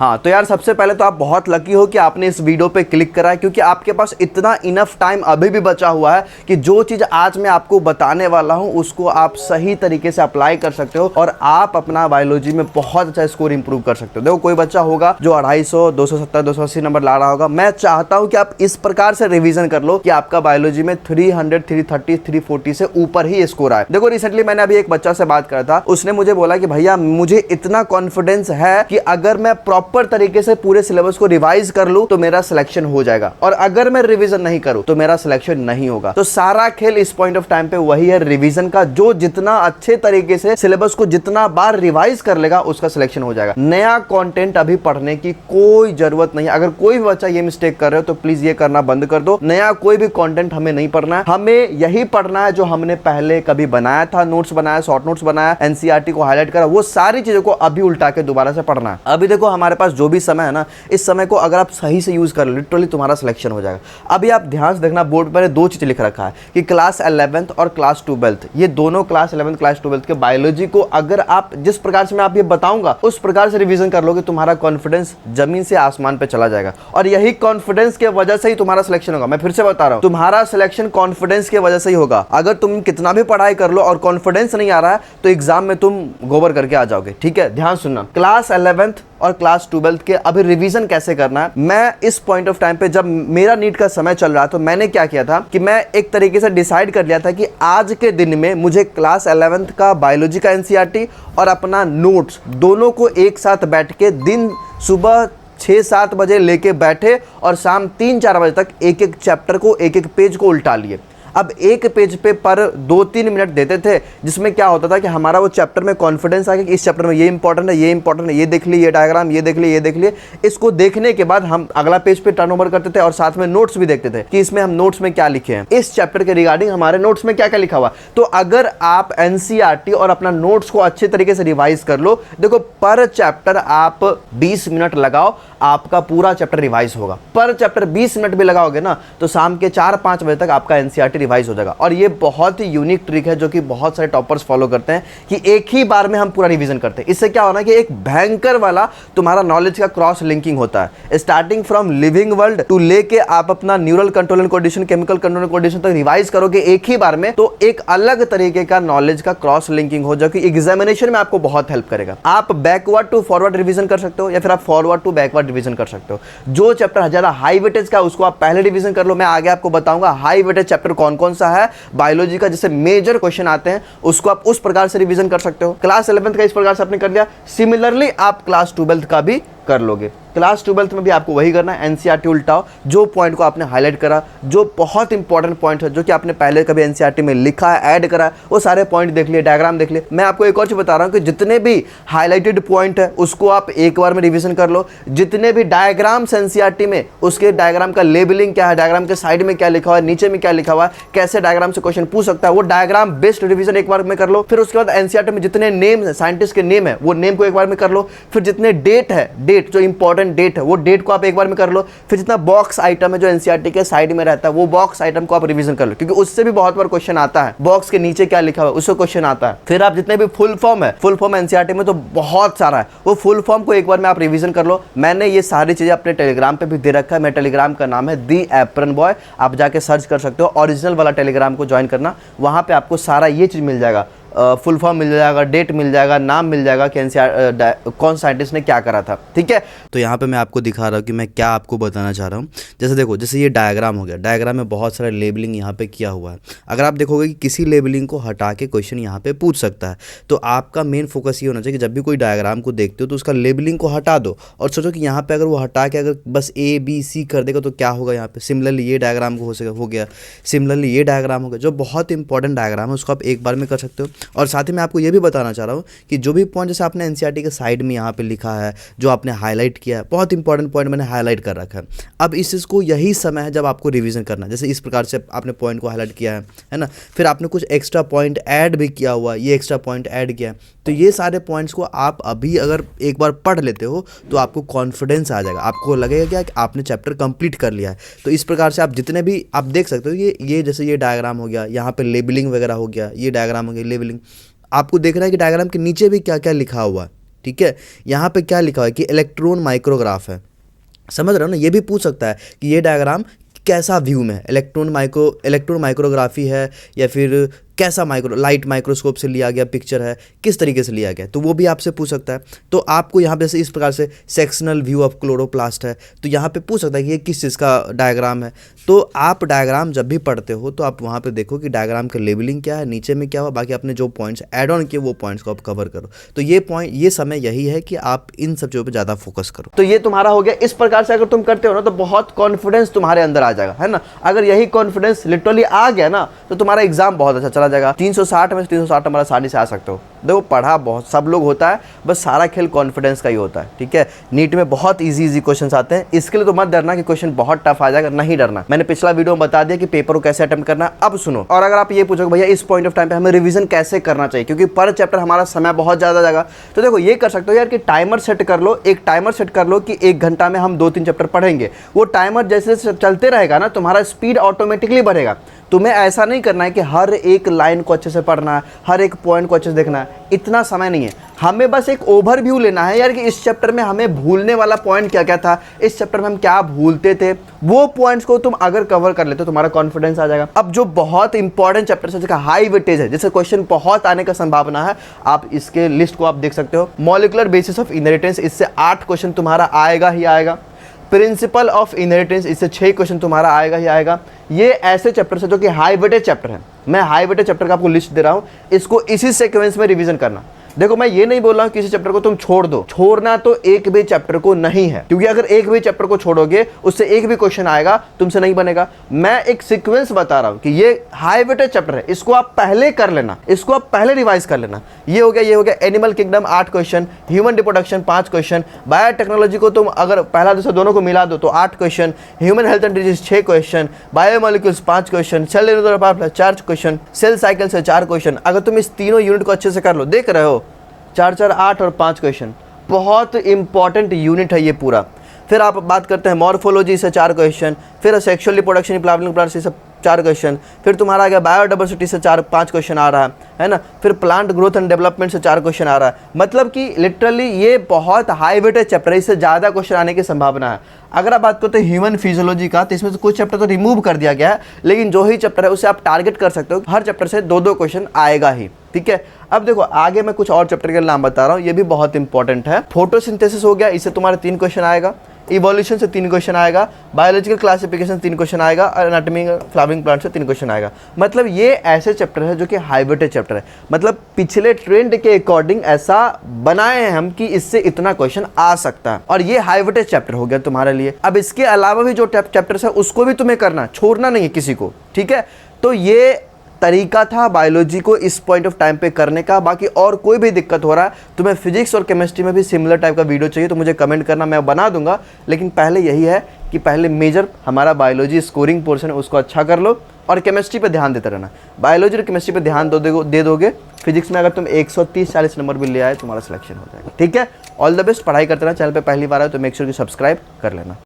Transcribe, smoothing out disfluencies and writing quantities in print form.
हाँ तो यार सबसे पहले तो आप बहुत लकी हो कि आपने इस वीडियो पे क्लिक करा है, क्योंकि आपके पास इतना इनफ टाइम अभी भी बचा हुआ है कि जो चीज़ आज मैं आपको बताने वाला हूँ उसको आप सही तरीके से अप्लाई कर सकते हो और आप अपना बायोलॉजी में बहुत अच्छा स्कोर इंप्रूव कर सकते हो। देखो कोई बच्चा होगा जो 250, 270, 280 नंबर ला रहा होगा, मैं चाहता हूँ कि आप इस प्रकार से रिविजन कर लो कि आपका बायोलॉजी में 300, 330, 340 से ऊपर ही स्कोर आए। देखो रिसेंटली मैंने अभी एक बच्चा से बात करा था, उसने मुझे बोला कि भैया मुझे इतना कॉन्फिडेंस है कि अगर मैं प्रॉपर तरीके से पूरे सिलेबस को रिवाइज कर लूं तो मेरा सिलेक्शन हो जाएगा, और अगर मैं रिवीजन नहीं करूं तो मेरा सिलेक्शन नहीं होगा। तो सारा खेल इस पॉइंट ऑफ टाइम पे वही है रिवीजन का, जो जितना अच्छे तरीके से सिलेबस को जितना बार रिवाइज कर लेगा उसका सिलेक्शन हो जाएगा। नया कंटेंट अभी पढ़ने की कोई जरूरत नहीं। अगर कोई भी बच्चा ये मिस्टेक कर रहे हो तो प्लीज ये करना बंद कर दो। नया कोई भी कंटेंट हमें नहीं पढ़ना है, हमें यही पढ़ना है जो हमने पहले कभी बनाया था, नोट्स बनाया, शॉर्ट नोट्स बनाया, एनसीईआरटी को हाईलाइट करा, वो सारी चीजों को अभी उल्टा के दोबारा से पढ़ना है। अभी देखो हमारे पास जो भी समय है ना, इस समय को अगर आप सही से यूज कर लो लिटरली तुम्हारा सिलेक्शन हो जाएगा। अभी आप ध्यान से देखना, बोर्ड पर दो चीज लिख रखा है कि क्लास 11th और क्लास 12th, ये दोनों क्लास 11th क्लास 12th के बायोलॉजी को अगर आप जिस प्रकार से मैं आप ये बताऊंगा उस प्रकार से रिवीजन कर लोगे, तुम्हारा कॉन्फिडेंस जमीन से आसमान पे चला जाएगा। और यही कॉन्फिडेंस के वजह से ही तुम्हारा सिलेक्शन होगा। मैं फिर से बता रहा हूं, तुम्हारा सिलेक्शन कॉन्फिडेंस के वजह से ही होगा। अगर तुम कितना भी पढ़ाई कर लो और कॉन्फिडेंस नहीं आ रहा है तो एग्जाम में तुम गोबर करके आ जाओगे। ठीक है, ध्यान सुनना। क्लास 11th और क्लास 12th के अभी रिवीजन कैसे करना है, मैं इस पॉइंट ऑफ टाइम पे जब मेरा नीट का समय चल रहा था तो मैंने क्या किया था कि मैं एक तरीके से डिसाइड कर लिया था कि आज के दिन में मुझे क्लास 11th का बायोलॉजी का एनसीईआरटी और अपना नोट्स दोनों को एक साथ बैठ के दिन सुबह 6-7 बजे लेके बैठे और शाम 3-4 बजे तक एक एक चैप्टर को, एक एक पेज को उल्टा लिए। अब एक पेज पे पर 2-3 मिनट देते थे, जिसमें क्या होता था कि हमारा वो चैप्टर में कॉन्फिडेंस आ गया कि इस चैप्टर में ये इंपॉर्टेंट है, ये इंपॉर्टेंट है, ये देख लिए, ये डायग्राम, ये देख लिए, ये देख लिए। इसको देखने के बाद हम अगला पेज पे टर्न ओवर करते थे और साथ में नोट्स भी देखते थे कि इसमें हम नोट्स में क्या लिखे हैं, इस चैप्टर के रिगार्डिंग हमारे नोट्स में क्या क्या लिखा हुआ। तो अगर आप एनसीईआरटी और अपना नोट्स को अच्छे तरीके से रिवाइज कर लो, देखो पर चैप्टर आप 20 मिनट लगाओ, आपका पूरा चैप्टर रिवाइज होगा। पर चैप्टर 20 मिनट भी लगाओगे ना तो शाम के 4-5 बजे तक आपका एनसीईआरटी रिवाइज हो जाएगा। और ये बहुत ही यूनिक ट्रिक है जो कि बहुत सारे टॉपर्स फॉलो करते हैं कि एक ही बार में हम पूरा रिवीजन करते हैं। इससे क्या होना कि एक भयंकर वाला तुम्हारा नॉलेज का क्रॉस लिंकिंग होता है, starting from living world to लेके आप अपना neural control condition, chemical control condition तक रिवाइज करोगे एक ही बार में, तो एक अलग तरीके का नॉलेज का क्रॉस लिंकिंग हो जो कि एग्जामिनेशन में आपको बहुत हेल्प करेगा। आप बैकवर्ड टू फॉरवर्ड रिवीजन कर सकते हो या फिर आप फॉरवर्ड टू बैकवर्ड रिवीजन कर सकते हो। जो चैप्टर ज्यादा हाई वेटेज का उसको आप पहले रिवीजन कर लो। मैं आगे आपको बताऊंगा हाई वेटेज चैप्टर कौन कौन सा है बायोलॉजी का, जैसे मेजर क्वेश्चन आते हैं उसको आप उस प्रकार से रिवीजन कर सकते हो। क्लास 11th का इस प्रकार से आपने कर लिया, सिमिलरली आप क्लास 12th का भी कर लोगे। क्लास 12th में भी आपको वही करना है, एनसीईआरटी उल्टाओ, जो पॉइंट को आपने हाईलाइट करा, जो बहुत इंपॉर्टेंट पॉइंट है जो कि आपने पहले कभी एनसीईआरटी में लिखा है, ऐड करा, वो सारे पॉइंट देख लिए, डायग्राम देख लिए। मैं आपको एक और चीज बता रहा हूं कि जितने भी हाईलाइटेड पॉइंट है उसको आप एक बार में रिवीजन कर लो। जितने भी डायग्राम्स एनसीईआरटी में, उसके डायग्राम का लेबलिंग क्या है, डायग्राम के साइड में क्या लिखा हुआ है, नीचे में क्या लिखा हुआ है, कैसे डायग्राम से क्वेश्चन पूछ सकता है, वो डायग्राम बेस्ड रिवीजन एक बार में कर लो। फिर उसके बाद एनसीईआरटी में जितने नेम है, साइंटिस्ट के नेम है, वो नेम को एक बार में कर लो। फिर जितने डेट है, डेट जो इंपॉर्टेंट डेट है वो डेट को आप एक बार में कर लो। फिर जितना बॉक्स आइटम है जो एनसीईआरटी के साइड में रहता है वो बॉक्स आइटम को आप रिवीजन कर लो, क्योंकि उससे भी बहुत बार क्वेश्चन आता है, बॉक्स के नीचे क्या लिखा हुआ है उससे क्वेश्चन आता है। फिर आप जितने भी फुल फॉर्म है, फुल फॉर्म एनसीईआरटी में तो बहुत सारा है, वो फुल फॉर्म को एक बार में आप रिवीजन कर लो। मैंने ये सारी चीजें अपने टेलीग्राम पे भी दे रखा है। मेरे टेलीग्राम का नाम है दी एप्रन बॉय, आप जाके सर्च कर सकते हो। ओरिजिनल वाला टेलीग्राम को ज्वाइन करना, वहां पे आपको सारा ये चीज मिल जाएगा, फुल फॉर्म मिल जाएगा, डेट मिल जाएगा, नाम मिल जाएगा कि कौन साइंटिस्ट ने क्या करा था। ठीक है, तो यहाँ पे मैं आपको दिखा रहा हूँ कि मैं क्या आपको बताना चाह रहा हूँ। जैसे देखो, जैसे ये डायग्राम हो गया, डायग्राम में बहुत सारा लेबलिंग यहाँ पे किया हुआ है। अगर आप देखोगे कि किसी लेबलिंग को हटा के क्वेश्चन यहाँ पे पूछ सकता है, तो आपका मेन फोकस ये होना चाहिए कि जब भी कोई डायग्राम को देखते हो तो उसका लेबलिंग को हटा दो और सोचो कि यहाँ पे अगर वो हटा के अगर बस A B C कर देगा तो क्या होगा यहाँ पे। सिमिलरली ये डायग्राम को हो गया, सिमिलरली ये डायग्राम हो गया, जो बहुत इंपॉर्टेंट डायग्राम है उसको आप एक बार में कर सकते हो। और साथ ही मैं आपको ये भी बताना चाह रहा हूँ कि जो भी पॉइंट जैसे आपने एनसीईआरटी के साइड में यहाँ पे लिखा है, जो आपने हाईलाइट किया है, बहुत इंपॉर्टेंट पॉइंट मैंने हाईलाइट कर रखा है। अब इस चीज़ को यही समय है जब आपको रिवीजन करना है। जैसे इस प्रकार से आपने पॉइंट को हाईलाइट किया है ना, फिर आपने कुछ एक्स्ट्रा पॉइंट ऐड भी किया हुआ, ये एक्स्ट्रा पॉइंट ऐड किया है, तो ये सारे पॉइंट्स को आप अभी अगर एक बार पढ़ लेते हो तो आपको कॉन्फिडेंस आ जाएगा, आपको लगेगा क्या कि आपने चैप्टर कंप्लीट कर लिया है। तो इस प्रकार से आप जितने भी आप देख सकते हो, ये जैसे ये डायग्राम हो गया, यहाँ पे लेबलिंग वगैरह हो गया, ये डायग्राम हो गया, लेबलिंग, आपको देखना है कि डायग्राम के नीचे भी क्या क्या लिखा हुआ है। ठीक है। यहाँ पे क्या लिखा हुआ है कि इलेक्ट्रॉन माइक्रोग्राफ है, समझ रहे हो ना। ये भी पूछ सकता है कि ये डायग्राम कैसा व्यू में है, इलेक्ट्रॉन माइक्रोग्राफी है या फिर कैसा लाइट माइक्रोस्कोप से लिया गया पिक्चर है, किस तरीके से लिया गया, तो वो भी आपसे पूछ सकता है। तो आपको यहाँ पे से इस प्रकार से सेक्शनल व्यू ऑफ क्लोरोप्लास्ट है, तो यहाँ पे पूछ सकता है कि ये किस चीज़ का डायग्राम है। तो आप डायग्राम जब भी पढ़ते हो तो आप वहाँ पे देखो कि डायग्राम का लेबलिंग क्या है, नीचे में क्या हुआ, बाकी आपने जो पॉइंट्स ऐड ऑन किए वो पॉइंट्स को आप कवर करो। तो ये समय यही है कि आप इन सब चीज़ों पर ज़्यादा फोकस करो। तो ये तुम्हारा हो गया। इस प्रकार से अगर तुम करते हो ना तो बहुत कॉन्फिडेंस तुम्हारे अंदर आ जाएगा, है ना। अगर यही कॉन्फिडेंस लिटरली आ गया ना तो तुम्हारा एग्जाम बहुत अच्छा चला जाएगा। 360 में से 360 हमारा आसानी से आ सकते हो। देखो पढ़ा बहुत सब लोग होता है, बस सारा खेल कॉन्फिडेंस का ही होता है, ठीक है। नीट में बहुत इजी क्वेश्चंस आते हैं, इसके लिए तो मत डरना कि क्वेश्चन बहुत टफ आ जाएगा, नहीं डरना। मैंने पिछला वीडियो में बता दिया कि पेपर को कैसे अटेम्प्ट करना है। अब सुनो, और अगर आप ये पूछोगे भैया इस पॉइंट ऑफ टाइम पे हमें रिवीजन कैसे करना चाहिए, क्योंकि पर चैप्टर हमारा समय बहुत ज़्यादा जाएगा, तो देखो ये कर सकते हो यार कि टाइमर सेट कर लो। एक टाइमर सेट कर लो कि 1 घंटा में हम 2-3 चैप्टर पढ़ेंगे। वो टाइमर जैसे चलते रहेगा ना, तुम्हारा स्पीड ऑटोमेटिकली बढ़ेगा। तुम्हें ऐसा नहीं करना है कि हर एक लाइन को अच्छे से पढ़ना है, हर एक पॉइंट को अच्छे से देखना है, इतना समय नहीं है। हमें बस एक ओवरव्यू लेना है यार कि इस चैप्टर में हमें भूलने वाला पॉइंट क्या क्या था, इस चैप्टर में हम क्या भूलते थे, वो पॉइंट्स को तुम अगर कवर कर लेते हो तुम्हारा कॉन्फिडेंस आ जाएगा। अब जो बहुत इंपॉर्टेंट चैप्टर है जिसका हाई वेटेज है, जिससे क्वेश्चन बहुत आने का संभावना है, आप इसके लिस्ट को आप देख सकते हो। मॉलिक्यूलर बेसिस ऑफ इनहेरिटेंस, इससे 8 क्वेश्चन तुम्हारा आएगा ही आएगा। प्रिंसिपल ऑफ इनहेरिटेंस, इससे 6 क्वेश्चन तुम्हारा आएगा ही आएगा। ये ऐसे चैप्टर है जो कि हाई वेटेज चैप्टर है। मैं हाई वेटेज चैप्टर का आपको लिस्ट दे रहा हूँ, इसको इसी सीक्वेंस में रिवीजन करना। देखो मैं ये नहीं बोल रहा हूँ किसी चैप्टर को तुम छोड़ दो, छोड़ना तो एक भी चैप्टर को नहीं है, क्योंकि अगर एक भी चैप्टर को छोड़ोगे उससे एक भी क्वेश्चन आएगा तुमसे नहीं बनेगा। मैं एक सीक्वेंस बता रहा हूँ कि ये हाई वेटेज चैप्टर है, इसको आप पहले कर लेना, इसको आप पहले रिवाइज कर लेना। ये हो गया animal kingdom 8 question, human reproduction 5 question, biotechnology को तुम अगर पहला दूसरा दोनों को मिला दो तो 8 question, human health and disease 6 question, biomolecules 5 question, cell 4 question, cell cycle से 4 क्वेश्चन। अगर तुम इस तीनों यूनिट को अच्छे से कर लो, देख रहे हो 4 4 8 और 5 क्वेश्चन, बहुत इंपॉर्टेंट यूनिट है ये पूरा। फिर आप बात करते हैं मॉर्फोलॉजी से 4 क्वेश्चन, फिर सेक्सुअल रिप्रोडक्शन फ्लावरिंग प्लांट से 4 क्वेश्चन, फिर तुम्हारा आ गया बायोडाइवर्सिटी से 5 क्वेश्चन आ रहा है ना, फिर प्लांट ग्रोथ एंड डेवलपमेंट से 4 क्वेश्चन आ रहा है। मतलब कि लिटरली ये बहुत हाई वेटेज चैप्टर है, इससे ज़्यादा क्वेश्चन आने की संभावना है। अगर आप बात करते हैं ह्यूमन फिजियोलॉजी का, तो इसमें से कुछ चैप्टर तो रिमूव कर दिया गया है, लेकिन जो ही चैप्टर है उसे आप टारगेट कर सकते हो, हर चैप्टर से 2-2 क्वेश्चन आएगा ही, ठीक है। अब देखो आगे मैं कुछ और चैप्टर के नाम बता रहा हूँ, ये भी बहुत इंपॉर्टेंट है। फोटोसिंथेसिस हो गया, इससे तुम्हारे 3 क्वेश्चन आएगा। इवोल्यूशन से 3 क्वेश्चन आएगा, बायोलॉजिकल क्लासिफिकेशन 3 क्वेश्चन आएगा, और एनाटॉमी फ्लावरिंग प्लांट से 3 क्वेश्चन आएगा। मतलब ये ऐसे चैप्टर है जो कि हाई वेटेज चैप्टर है, मतलब पिछले ट्रेंड के अकॉर्डिंग ऐसा बनाए हैं हम कि इससे इतना क्वेश्चन आ सकता है, और ये हाई वेटेज चैप्टर हो गया तुम्हारे लिए। अब इसके अलावा भी जो चैप्टर्स है उसको भी तुम्हें करना, छोड़ना नहीं है किसी को, ठीक है। तो ये तरीका था बायोलॉजी को इस पॉइंट ऑफ टाइम पे करने का। बाकी और कोई भी दिक्कत हो रहा है, तुम्हें फिजिक्स और केमिस्ट्री में भी सिमिलर टाइप का वीडियो चाहिए तो मुझे कमेंट करना, मैं बना दूंगा। लेकिन पहले यही है कि पहले मेजर हमारा बायोलॉजी स्कोरिंग पोर्शन है उसको अच्छा कर लो, और केमिस्ट्री पे ध्यान देते रहना। बायोलॉजी और केमिस्ट्री पे ध्यान दे दोगे, फिजिक्स में अगर तुम 130-40 नंबर भी ले आए तुम्हारा सिलेक्शन हो जाएगा, ठीक है। ऑल द बेस्ट, पढ़ाई करते रहना। चैनल पे पहली बार आए तो मेक श्योर कि सब्सक्राइब कर लेना।